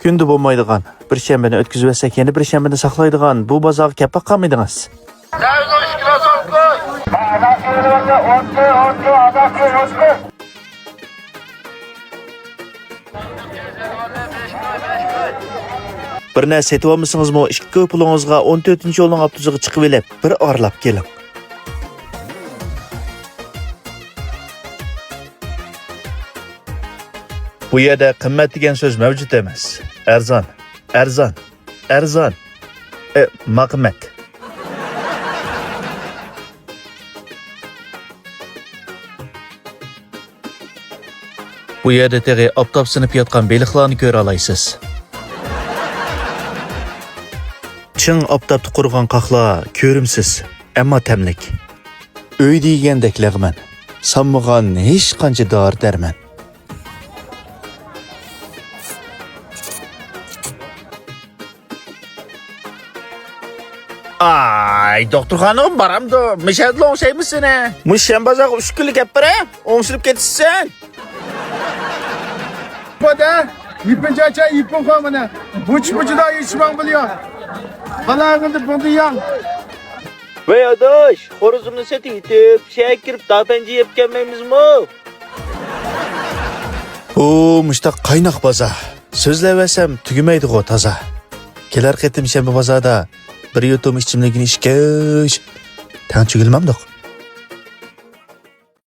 Gündü bo'lmaydigan bir shanbani o'tkazib olsak, yana bir shanbani saqlaydigan bu bozorga kelib qolmaydingiz. Bir narsa setib olmasingizmi, ikki pulingizga 14-yo'lning avtobusiga chiqib olib, bir orlab keling. Bu yerda qimmat degan so'z mavjud emas. Arzon, arzon, arzon. Maqmat. Bu yerda teg'i optop sinib yotgan beliqlarni ko'ra olasiz. Чың аптапты qurgan qaqlar ko'rimsiz, ammo tamlik. Uy degandek lag'man, sanmagan hech qancha dori darman. Ay, doktor hanım baramdı. Mişadlı şey misin ha? Mişen bazak 3 günlük hep para. Omşulup getişsen. Bada, ipin çaça ipin koymana. Buçu da içmem biliyor. Kalağında bunu yan. Vay adaş, horozumunu setip itip, şeye girip daha bence yiyip gelmemiz mi? Oo, müşta kaynak baza. Sözlevesem tügümeydi o taza. Keler ketim şembe bazada bir yutum içimligini işkeş. Tan çügülmemdik.